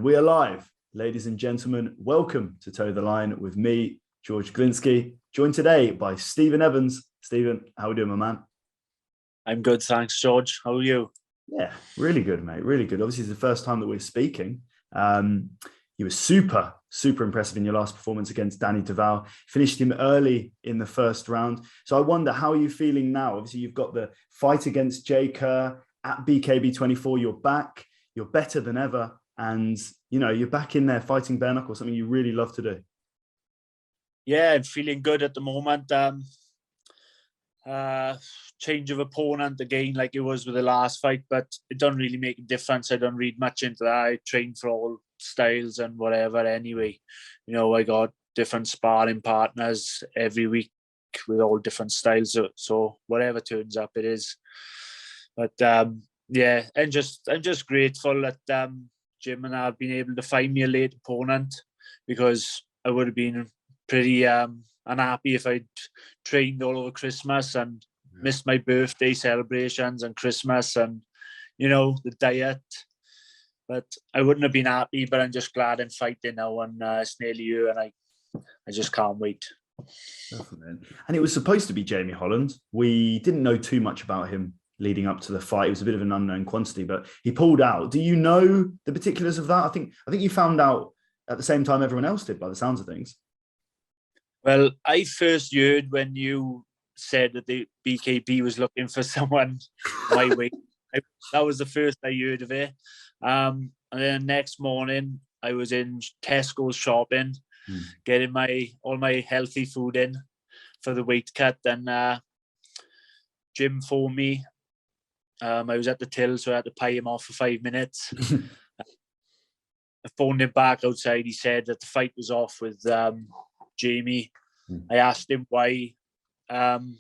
we are live. Ladies and gentlemen, welcome to Toe the Line with me, George Glinsky, joined today by Stephen Evans. Stephen, how are we doing, my man? I'm good, thanks, George. How are you? Yeah, really good, mate. Really good. Obviously, it's the first time that we're speaking. You were super impressive in your last performance against Danny Duval. Finished him early in the first round. So I wonder, how are you feeling now? Obviously, you've got the fight against Kerr at BKB 24. You're back. You're better than ever. And, you know, you're back in there fighting bare knuckle, something you really love to do. Yeah, I'm feeling good at the moment. Change of opponent again, like it was with the last fight, but it doesn't really make a difference. I don't read much into that. I train for all styles and whatever anyway. You know, I got different sparring partners every week with all different styles. So whatever turns up, it is. But yeah, I'm just grateful that Jim and I have been able to find me a late opponent, because I would have been pretty unhappy if I'd trained all over Christmas and missed my birthday celebrations and Christmas and, you know, the diet. But I wouldn't have been happy, but I'm just glad I'm fighting now, and it's nearly here, and I just can't wait. Definitely. And it was supposed to be Jamie Holland. We didn't know too much about him leading up to the fight. It was a bit of an unknown quantity, but he pulled out. Do you know the particulars of that? I think you found out at the same time everyone else did, by the sounds of things. Well, I first heard when you said that the BKB was looking for someone my weight. That was the first I heard of it. And then next morning, I was in Tesco's shopping, getting all my healthy food in for the weight cut. And Jim phoned me. I was at the till, so I had to pay him off for 5 minutes. I phoned him back outside. He said that the fight was off with Jamie. I asked him why.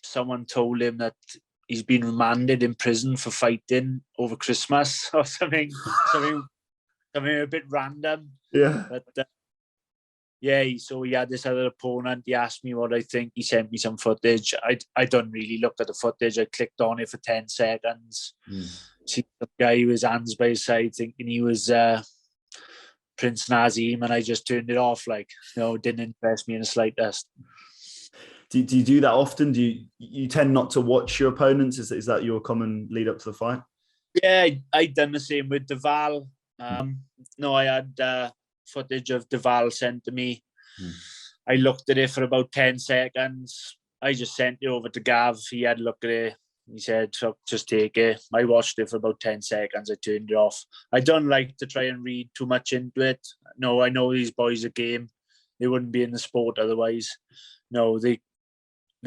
Someone told him that he's been remanded in prison for fighting over Christmas or something a bit random. Yeah. But yeah, so he had this other opponent. He asked me what I think. He sent me some footage. I don't really look at the footage. I clicked on it for 10 seconds. See the guy with his hands by his side, thinking he was Prince Nazim, and I just turned it off. Like, no, it didn't impress me in the slightest. Do you do that often? Do you tend not to watch your opponents? Is that your common lead up to the fight? Yeah, I done the same with Duval. No, I had footage of Duval sent to me. I looked at it for about 10 seconds. I just sent it over to Gav. He had a look at it. He said, so just take it. I watched it for about 10 seconds. I turned it off. I don't like to try and read too much into it. No, I know these boys are game. They wouldn't be in the sport otherwise. No, they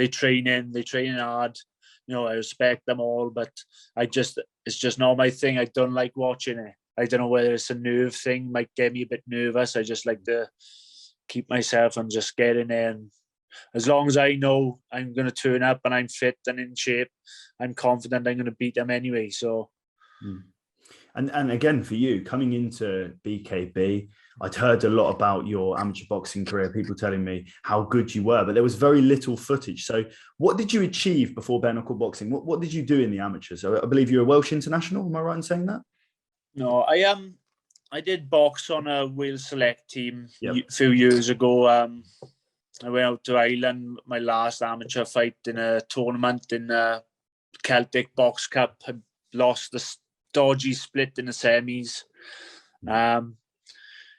train hard. You know, I respect them all, but it's just not my thing. I don't like watching it. I don't know whether it's a nerve thing, might get me a bit nervous. I just like to keep myself and just get in there. And as long as I know I'm going to turn up and I'm fit and in shape, I'm confident I'm going to beat them anyway. So, and again, for you, coming into BKB, I'd heard a lot about your amateur boxing career, people telling me how good you were, but there was very little footage. So what did you achieve before bare knuckle boxing? What did you do in the amateurs? I believe you're a Welsh international. Am I right in saying that? No, I did box on a Wales select team a few years ago. I went out to Ireland, my last amateur fight in a tournament in the Celtic Box Cup. I lost the dodgy split in the semis. You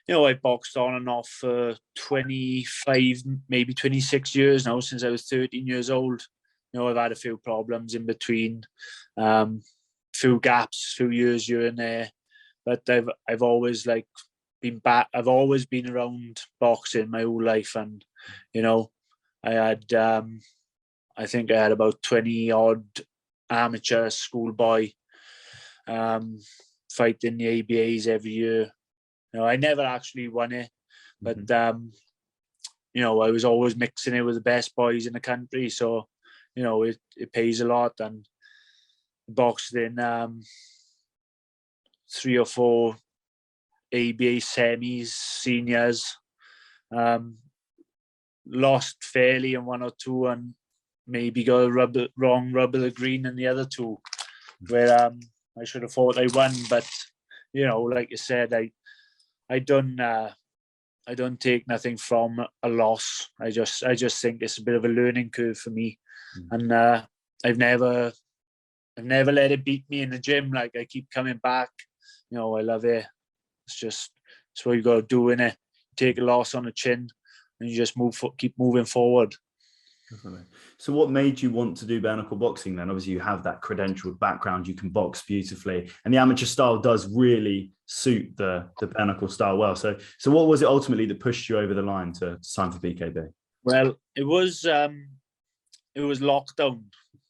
know, I boxed on and off for 25, maybe 26 years now, since I was 13 years old. You know, I've had a few problems in between, few gaps, few years here and there. But I've always been back. I've always been around boxing my whole life, and you know, I think I had about 20 odd amateur schoolboy fighting the ABAs every year. You know, I never actually won it, but you know, I was always mixing it with the best boys in the country. So, you know, it pays a lot, and boxed in 3 or 4 ABA semis, seniors. Lost fairly in 1 or 2, and maybe got a wrong rub of the green in the other 2, where I should have thought I won. But you know, like you said, I I don't take nothing from a loss. I just think it's a bit of a learning curve for me, and I've never let it beat me in the gym. Like, I keep coming back. You know, I love it. It's what you got to do, innit? Take a loss on the chin, and you just keep moving forward. Definitely. So what made you want to do bare knuckle boxing then? Obviously, you have that credentialed background, you can box beautifully, and the amateur style does really suit the bare knuckle style well. So what was it ultimately that pushed you over the line to sign for BKB? Well, it was lockdown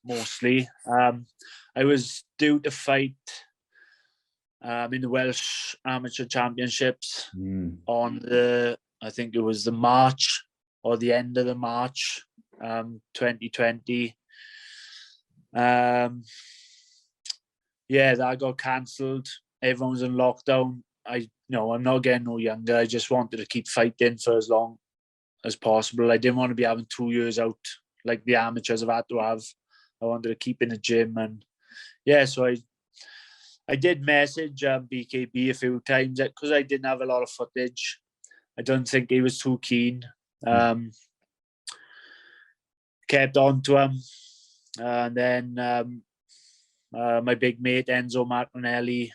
mostly. I was due to fight in the Welsh Amateur Championships on I think it was the March or the end of the March 2020. That got cancelled. Everyone's in lockdown. I'm not getting no younger. I just wanted to keep fighting for as long as possible. I didn't want to be having 2 years out like the amateurs have had to have. I wanted to keep in the gym, and so I did message BKB a few times because I didn't have a lot of footage. I don't think he was too keen. Kept on to him, and then my big mate Enzo Martinelli,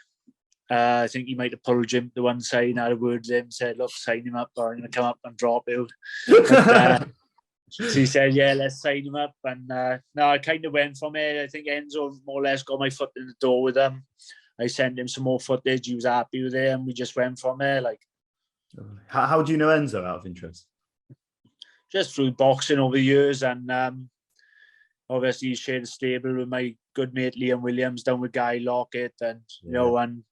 I think he might have pulled him to one side and had a word with him, said, look, sign him up or I'm going to come up and drop you. But, so he said, yeah, let's sign him up. And no, I kind of went from it. I think Enzo more or less got my foot in the door with him. I sent him some more footage. He was happy with it, and we just went from there. Like, how do you know Enzo, out of interest? Just through boxing over the years, and obviously he shared a stable with my good mate Liam Williams down with Guy Lockett, and and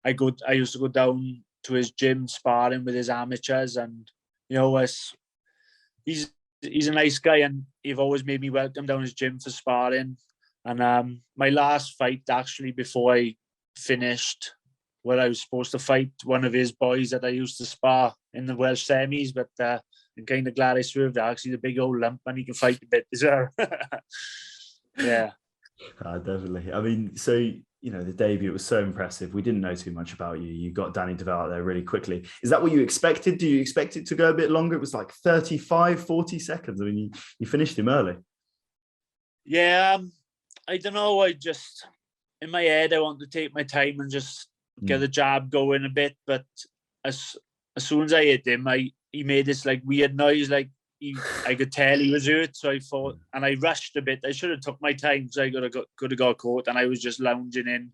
I used to go down to his gym sparring with his amateurs, and he's a nice guy, and he've always made me welcome down his gym for sparring. And my last fight, actually, before I finished, where I was supposed to fight one of his boys that I used to spar in the Welsh semis, but I'm kind of glad I swerved that. Actually, the big old lump, and he can fight a bit as well. Yeah. Definitely. I mean, so, the debut, it was so impressive. We didn't know too much about you. You got Danny DeVal out there really quickly. Is that what you expected? Do you expect it to go a bit longer? It was like 35, 40 seconds. I mean, you finished him early. Yeah. I don't know. I just, in my head, I want to take my time and just get the jab going a bit. But as soon as I hit him, he made this like weird noise, like I could tell he was hurt. So I thought, and I rushed a bit. I should have took my time, so I could have got caught. And I was just lounging in,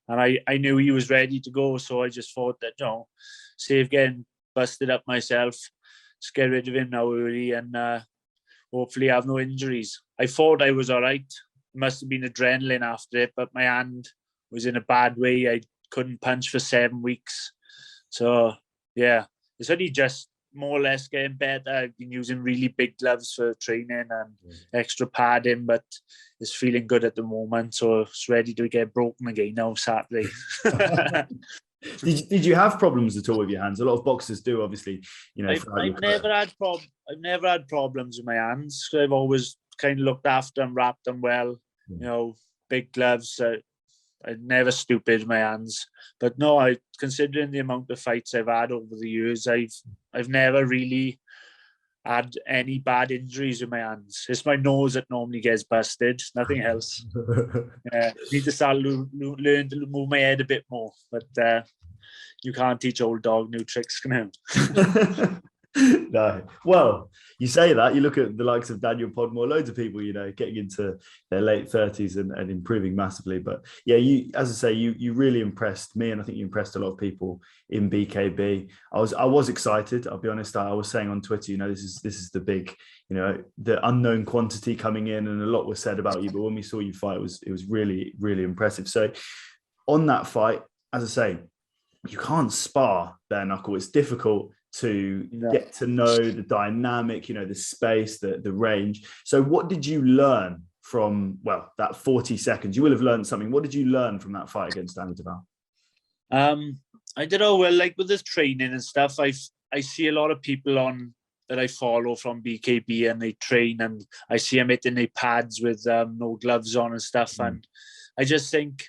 and I knew he was ready to go. So I just thought that, save getting busted up myself, just get rid of him now early, and hopefully have no injuries. I thought I was all right. It must have been adrenaline after it, but my hand was in a bad way. I couldn't punch for 7 weeks. So yeah, it's only just more or less getting better. I've been using really big gloves for training and extra padding, but it's feeling good at the moment. So it's ready to get broken again now, Saturday. Did you have problems at all with your hands? A lot of boxers do, obviously. I've never had problems with my hands. I've always kind of looked after them, wrapped them well. Big gloves. I'm never stupid with my hands. But no, considering the amount of fights I've had over the years, I've never really had any bad injuries with my hands. It's my nose that normally gets busted, nothing else. Need to start learn to move my head a bit more. But you can't teach old dog new tricks, can you? No. Well, you say that, you look at the likes of Daniel Podmore, loads of people, getting into their late 30s and improving massively. But yeah, as I say, you really impressed me, and I think you impressed a lot of people in BKB. I was excited, I'll be honest. I was saying on Twitter, this is the big, the unknown quantity coming in, and a lot was said about you. But when we saw you fight, it was really, really impressive. So on that fight, as I say, you can't spar bare knuckle. It's difficult to get to know the dynamic, the space, the range. So what did you learn from, that 40 seconds? You will have learned something. What did you learn from that fight against Danny DeVal? I don't know. Well, like with this training and stuff, I see a lot of people that I follow from BKB, and they train, and I see them hitting their pads with no gloves on and stuff. And I just think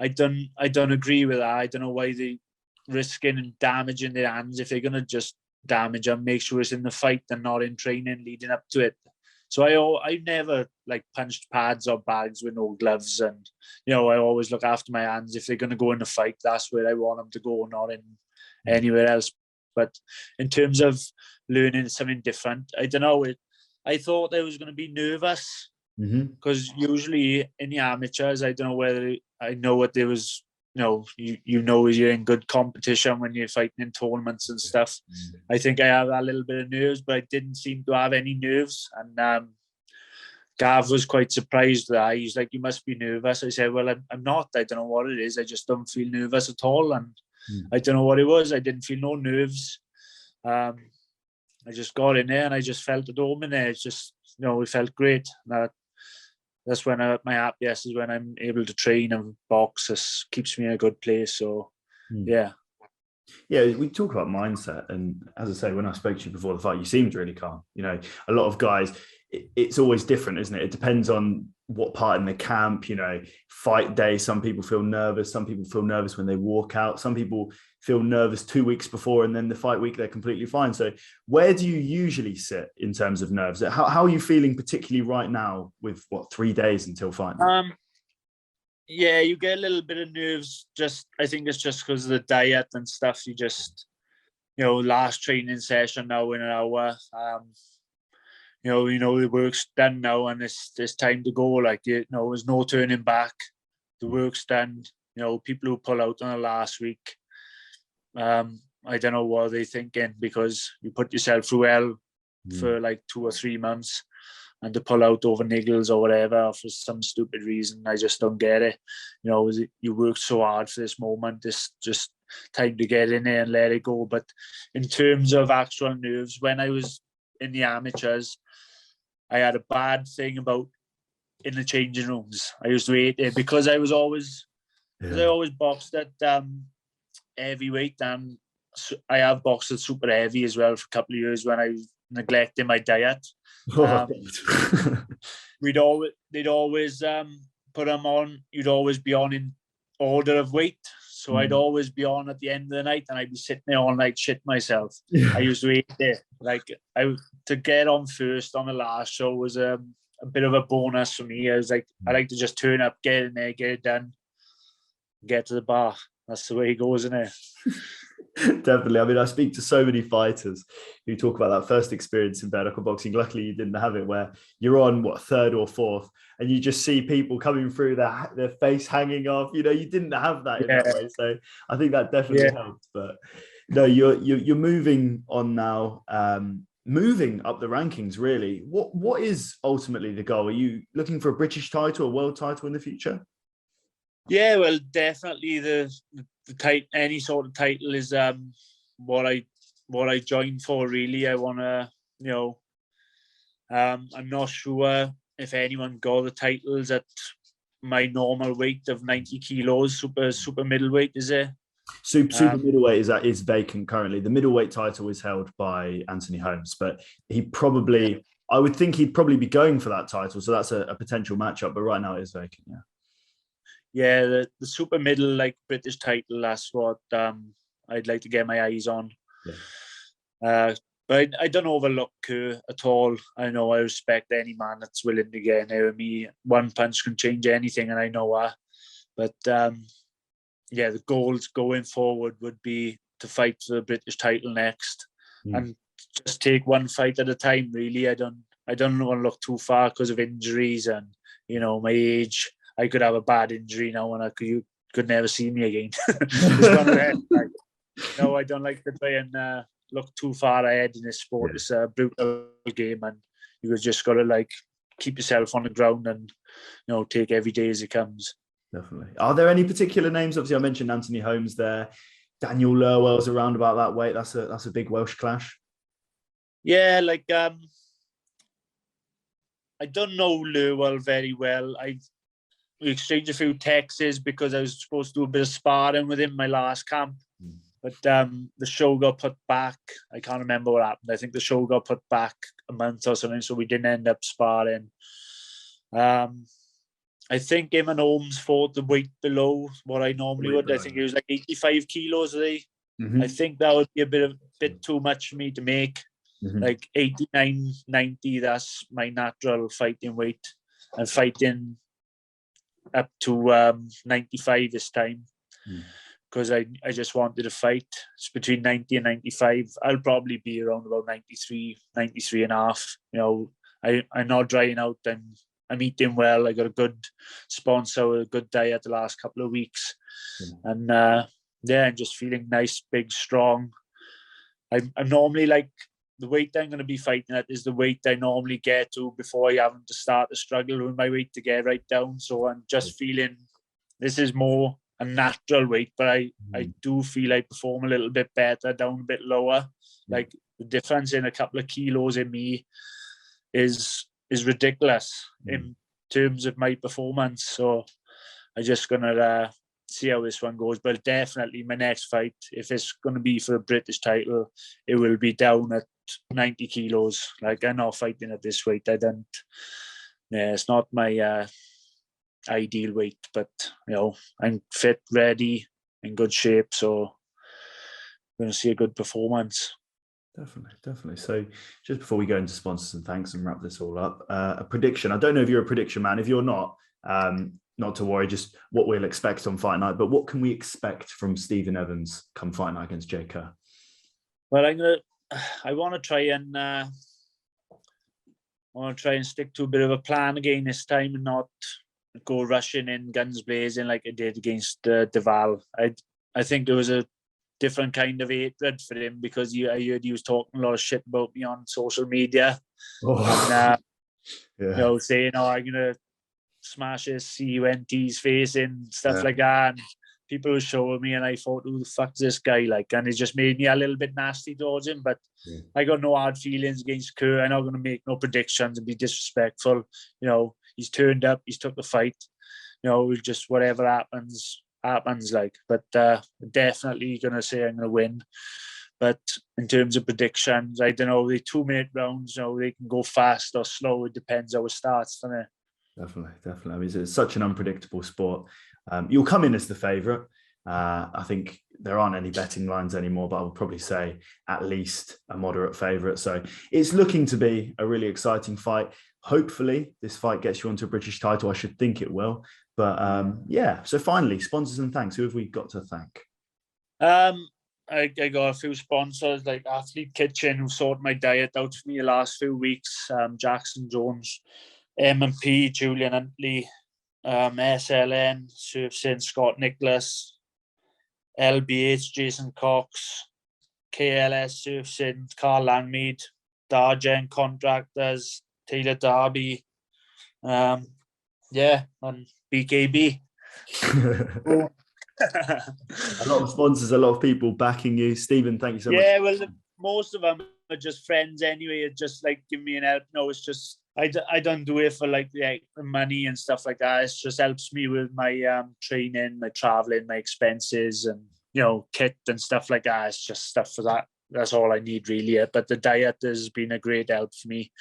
I don't agree with that. I don't know why risking and damaging their hands. If they're going to just damage them, make sure it's in the fight and not in training leading up to it. So I never like punched pads or bags with no gloves, and I always look after my hands. If they're going to go in the fight, that's where I want them to go, not in anywhere else. But in terms of learning something different, I don't know. I thought I was going to be nervous because usually in the amateurs, I don't know whether I know what there was. You're in good competition when you're fighting in tournaments and stuff. I think I have a little bit of nerves, but I didn't seem to have any nerves. And Gav was quite surprised that he's like, "You must be nervous." I said, "Well, I'm not. I don't know what it is. I just don't feel nervous at all." And I don't know what it was. I didn't feel no nerves. I just got in there and I just felt at home in there. It's just, it felt great. That's when my happiest is when I'm able to train and box. This keeps me in a good place. So, yeah. Yeah, we talk about mindset. And as I say, when I spoke to you before the fight, you seemed really calm. A lot of guys, it's always different, isn't it? It depends on what part in the camp, fight day. Some people feel nervous. Some people feel nervous when they walk out. Some people feel nervous 2 weeks before, and then the fight week, they're completely fine. So where do you usually sit in terms of nerves? How are you feeling particularly right now with 3 days until fight? Yeah, you get a little bit of nerves. I think it's just because of the diet and stuff. You just, last training session now in an hour. The work's done now and it's time to go. Like, there's no turning back. The work's done. People who pull out on the last week, I don't know what they're thinking, because you put yourself through hell for like 2 or 3 months, and to pull out over niggles or whatever for some stupid reason, I just don't get it. You worked so hard for this moment. It's just time to get in there and let it go. But in terms of actual nerves, when I was in the amateurs, I had a bad thing about in the changing rooms. I used to hate it because I always boxed at heavyweight, and I have boxed at super heavy as well for a couple of years when I was neglecting my diet. They'd always put them on. You'd always be on in order of weight. So I'd always be on at the end of the night, and I'd be sitting there all night shit myself. I used to hate it. Like, to get on first on the last show was a bit of a bonus for me. I was like, I like to just turn up, get in there, get it done, get to the bar. That's the way it goes, isn't it? Definitely. I mean, I speak to so many fighters who talk about that first experience in bare knuckle boxing. Luckily, you didn't have it, where you're on third or fourth, and you just see people coming through their face hanging off. You didn't have that in that way. So I think that definitely helped. But no, you're moving on now. Moving up the rankings, really. What is ultimately the goal? Are you looking for a British title, a world title in the future? Yeah, well, definitely the title, any sort of title is what I joined for. Really, I want to, I'm not sure if anyone got the titles at my normal weight of 90 kilos. Super middleweight, is it? Super middleweight is vacant currently. The middleweight title is held by Anthony Holmes, but I would think he'd probably be going for that title. So that's a potential matchup, but right now it is vacant. Yeah. Yeah, the super middle, like British title, that's what I'd like to get my eyes on. Yeah. But I don't overlook Kerr at all. I know I respect any man that's willing to get in there with me. One punch can change anything, and I know that. But the goals going forward would be to fight for the British title next, and just take one fight at a time. Really, I don't want to look too far because of injuries and my age. I could have a bad injury now, and you could never see me again. It's one of them. No, I don't like to try and look too far ahead in this sport. Yeah. It's a brutal game, and you just got to keep yourself on the ground and take every day as it comes. Definitely. Are there any particular names? Obviously, I mentioned Anthony Holmes there. Daniel Lerwell's around about that weight. That's a big Welsh clash. Yeah, I don't know Lerwell very well. We exchanged a few texts because I was supposed to do a bit of sparring with him my last camp. But the show got put back. I can't remember what happened. I think the show got put back a month or something, so we didn't end up sparring. I think him and Holmes fought the weight below what I normally would. I think he was 85 kilos, I think that would be a bit too much for me to make. Like 89, 90, that's my natural fighting weight. And fighting up to 95 this time. Because I just wanted to fight. It's between 90 and 95. I'll probably be around about 93 and a half. You know, I'm not drying out. I'm eating well. I got a good sponsor, a good diet the last couple of weeks. And I'm just feeling nice, big, strong. I'm normally like, the weight I'm going to be fighting at is the weight I normally get to before I having to start to struggle with my weight to get right down. So I'm just feeling this is more a natural weight, but I do feel I perform a little bit better down a bit lower. Like the difference in a couple of kilos in me is ridiculous in terms of my performance. So I'm just going to see how this one goes. But definitely my next fight, if it's going to be for a British title, it will be down at 90 kilos. Like, I'm not fighting at this weight. It's not my ideal weight, but you know, I'm fit, ready, in good shape, so I'm going to see a good performance. Definitely. So just before we go into sponsors and thanks and wrap this all up, a prediction. I don't know if you're a prediction man. If you're not to worry, just what we'll expect on fight night. But what can we expect from Stephen Evans come fight night against Jay Kerr? Well, I want to try and stick to a bit of a plan again this time and not go rushing in, guns blazing like I did against Duval. I think there was a different kind of hatred for him because I heard he was talking a lot of shit about me on social media. And, you know, saying, I'm going to smash his CUNT's face in, stuff like that. And people were showing me and I thought, who the fuck is this guy like? And it just made me a little bit nasty towards him. But I got no hard feelings against Kerr. I'm not going to make no predictions and be disrespectful. You know, he's turned up, he's took the fight. You know, just whatever happens like. But definitely going to say I'm going to win. But in terms of predictions, I don't know, the 2-minute rounds, you know, they can go fast or slow. It depends how it starts, doesn't it? Definitely. I mean, it's such an unpredictable sport. You'll come in as the favourite. I think there aren't any betting lines anymore, but I would probably say at least a moderate favourite. So it's looking to be a really exciting fight. Hopefully this fight gets you onto a British title. I should think it will. But so finally, sponsors and thanks. Who have we got to thank? I got a few sponsors like Athlete Kitchen who sorted my diet out for me the last few weeks. Jackson Jones, M&P, Julian Huntley, SLN, Surfsin, Scott Nicholas, LBH, Jason Cox, KLS, Surfsin, Carl Langmead, Dargen Contractors, Taylor Darby, and BKB. A lot of sponsors, a lot of people backing you. Stephen, thank you so much. Yeah, well, most of them are just friends anyway. It's just like give me an help. No, it's just I don't do it for like the money and stuff like that. It just helps me with my training, my traveling, my expenses, and you know, kit and stuff like that. It's just stuff for that. That's all I need really. But the diet has been a great help for me.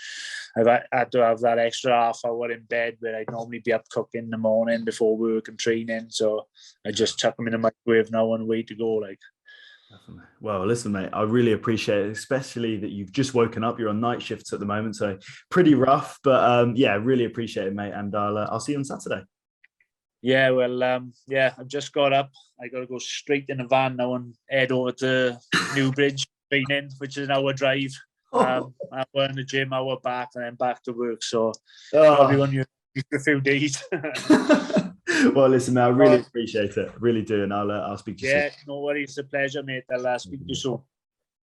I've had to have that extra half hour in bed where I'd normally be up cooking in the morning before work and training. So I just chuck them in the microwave now and way to go. Like. Definitely. Well, listen, mate, I really appreciate it, especially that you've just woken up. You're on night shifts at the moment, so pretty rough. But really appreciate it, mate. And I'll see you on Saturday. Yeah, well, I've just got up. I got to go straight in the van now and head over to Newbridge training, which is an hour drive. Hour in the gym, hour back, and then back to work. So probably when you're a few days. Well, listen, man, I really appreciate it. Really do. And I'll speak to you soon. Yeah, no worries. It's a pleasure, mate. I'll speak to you soon.